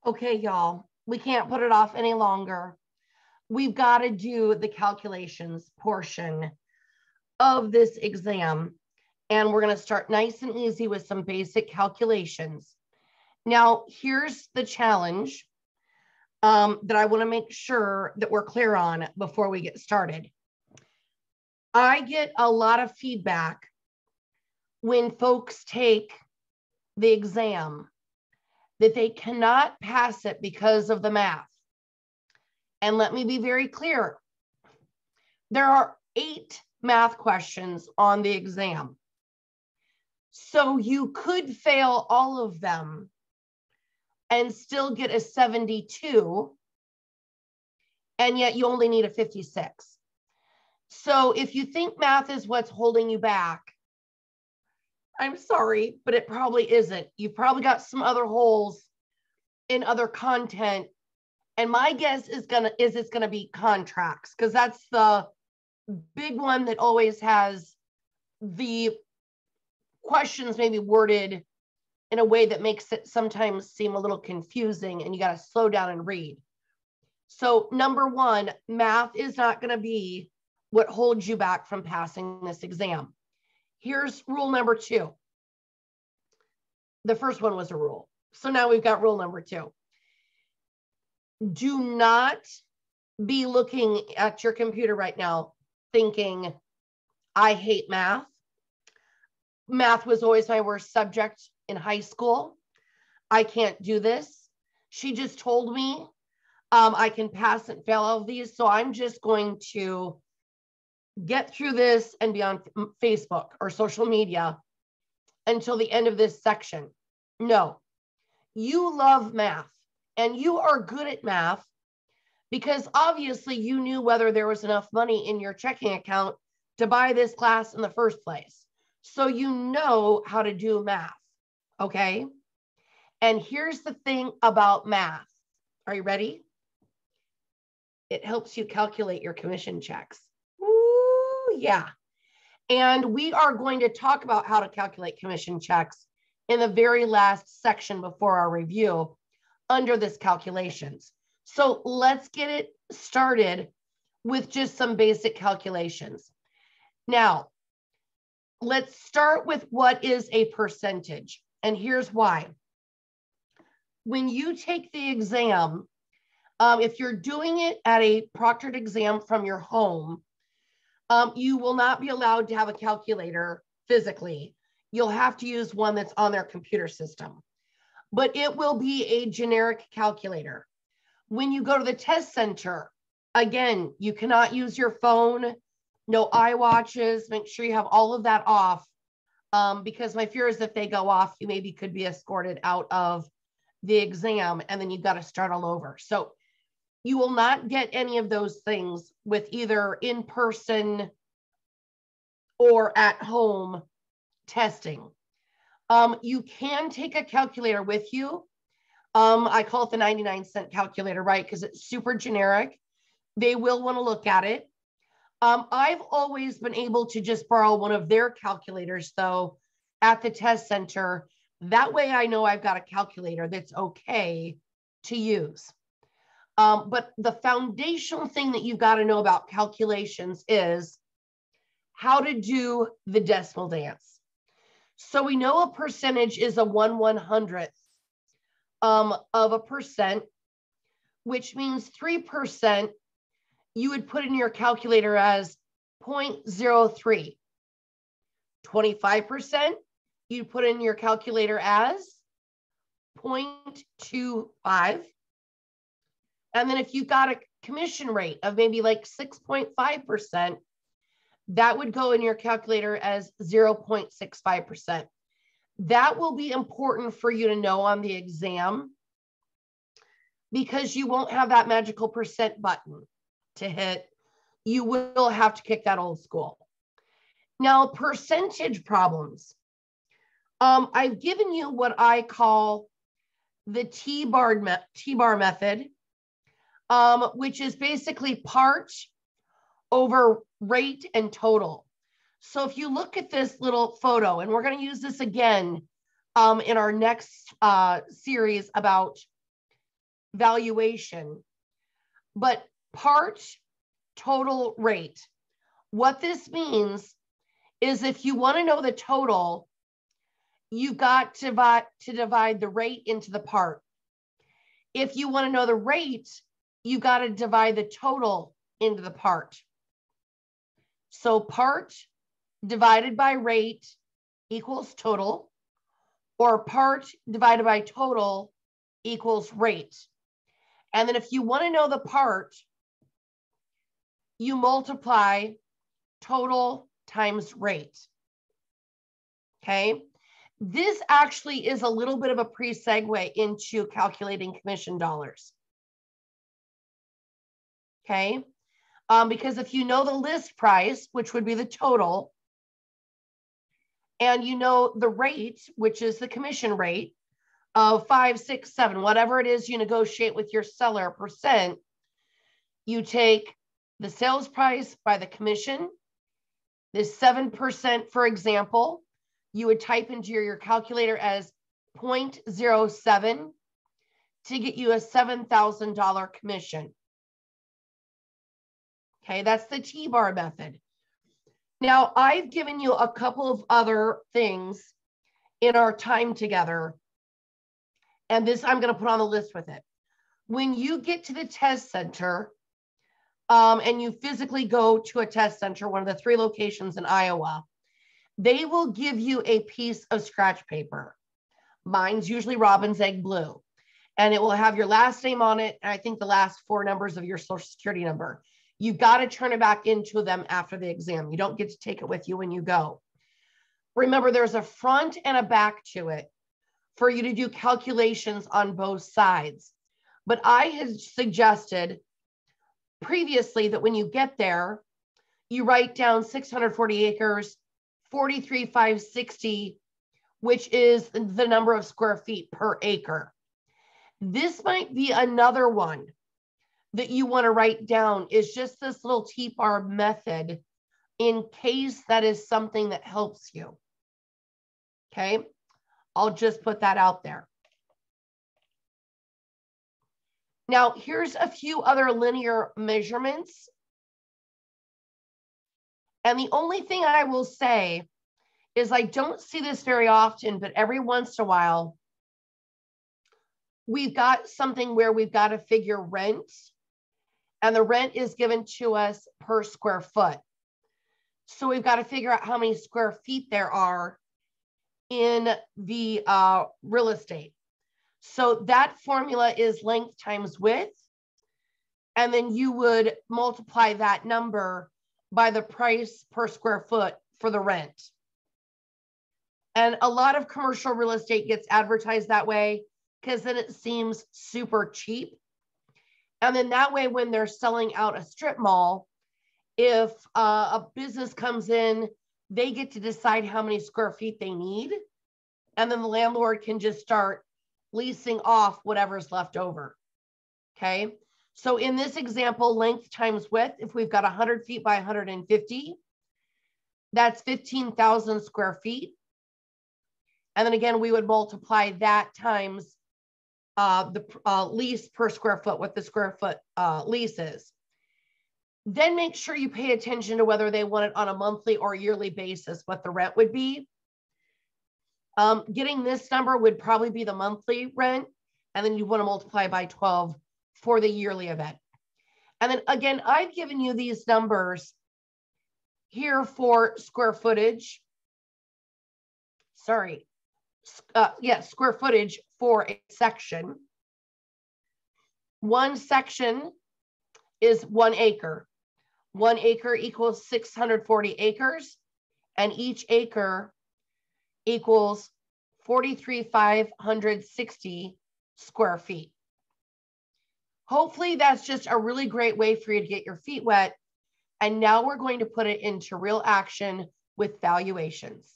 Okay, y'all, we can't put it off any longer. We've got to do the calculations portion of this exam. And we're going to start nice and easy with some basic calculations. Now, here's the challenge that I want to make sure that we're clear on before we get started. I get a lot of feedback when folks take the exam that they cannot pass it because of the math. And let me be very clear. There are 8 math questions on the exam. So you could fail all of them and still get a 72, and yet you only need a 56. So if you think math is what's holding you back, I'm sorry, but it probably isn't. You've probably got some other holes in other content. And my guess is it's gonna be contracts, because that's the big one that always has the questions maybe worded in a way that makes it sometimes seem a little confusing, and you got to slow down and read. So number one, math is not going to be what holds you back from passing this exam. Here's rule number 2. The first one was a rule. So now we've got rule number 2. Do not be looking at your computer right now thinking, I hate math. Math was always my worst subject in high school. I can't do this. She just told me I can pass and fail all of these. So I'm just going to get through this and be on Facebook or social media until the end of this section. No, you love math and you are good at math because obviously you knew whether there was enough money in your checking account to buy this class in the first place. So you know how to do math, okay? And here's the thing about math. Are you ready? It helps you calculate your commission checks. Ooh, yeah. And we are going to talk about how to calculate commission checks in the very last section before our review under this calculations. So let's get it started with just some basic calculations. Now, let's start with what is a percentage. And here's why. When you take the exam, if you're doing it at a proctored exam from your home, you will not be allowed to have a calculator physically. You'll have to use one that's on their computer system, but it will be a generic calculator. When you go to the test center, again, you cannot use your phone, no iWatches, make sure you have all of that off, because my fear is if they go off, you maybe could be escorted out of the exam and then you've got to start all over. So you will not get any of those things with either in-person or at home testing. You can take a calculator with you. I call it the 99-cent calculator, right? Because it's super generic. They will want to look at it. I've always been able to just borrow one of their calculators, though, at the test center. That way I know I've got a calculator that's okay to use. But the foundational thing that you've got to know about calculations is how to do the decimal dance. So we know a percentage is a 1/100th of a percent, which means 3% you would put in your calculator as 0.03. 25% you'd put in your calculator as 0.25. And then if you got a commission rate of maybe like 6.5%, that would go in your calculator as 0.65%. That will be important for you to know on the exam because you won't have that magical percent button to hit. You will have to kick that old school. Now, percentage problems. I've given you what I call the T-bar method, which is basically part over rate and total. So if you look at this little photo, and we're going to use this again in our next series about valuation, but part total rate. What this means is if you want to know the total, you got to divide the rate into the part. If you want to know the rate, you got to divide the total into the part. So part divided by rate equals total, or part divided by total equals rate. And then if you want to know the part, you multiply total times rate. Okay. This actually is a little bit of a pre-segue into calculating commission dollars. Okay. Because if you know the list price, which would be the total, and you know the rate, which is the commission rate of 5, 6, 7, whatever it is you negotiate with your seller percent, you take the sales price by the commission, this 7%, for example, you would type into your calculator as 0.07 to get you a $7,000 commission. Okay, that's the T-bar method. Now, I've given you a couple of other things in our time together, and this I'm going to put on the list with it. When you get to the test center, and you physically go to a test center, one of the 3 locations in Iowa, they will give you a piece of scratch paper. Mine's usually Robin's Egg Blue, and it will have your last name on it, and I think the last 4 numbers of your social security number. You got to turn it back into them after the exam. You don't get to take it with you when you go. Remember, there's a front and a back to it for you to do calculations on both sides. But I had suggested previously that when you get there, you write down 640 acres, 43,560, which is the number of square feet per acre. This might be another one that you want to write down, is just this little T-bar method in case that is something that helps you. Okay, I'll just put that out there. Now, here's a few other linear measurements. And the only thing I will say is I don't see this very often, but every once in a while, we've got something where we've got to figure rent, and the rent is given to us per square foot. So we've got to figure out how many square feet there are in the real estate. So that formula is length times width. And then you would multiply that number by the price per square foot for the rent. And a lot of commercial real estate gets advertised that way because then it seems super cheap. And then that way, when they're selling out a strip mall, if a business comes in, they get to decide how many square feet they need. And then the landlord can just start leasing off whatever's left over. Okay. So in this example, length times width, if we've got 100 feet by 150, that's 15,000 square feet. And then again, we would multiply that times the lease per square foot, what the square foot lease is. Then make sure you pay attention to whether they want it on a monthly or yearly basis, what the rent would be. Getting this number would probably be the monthly rent, and then you want to multiply by 12 for the yearly event. And then again, I've given you these numbers here for square footage. Sorry. Square footage for a section. One section is 1 acre. 1 acre equals 640 acres, and each acre equals 43,560 square feet. Hopefully that's just a really great way for you to get your feet wet. And now we're going to put it into real action with valuations.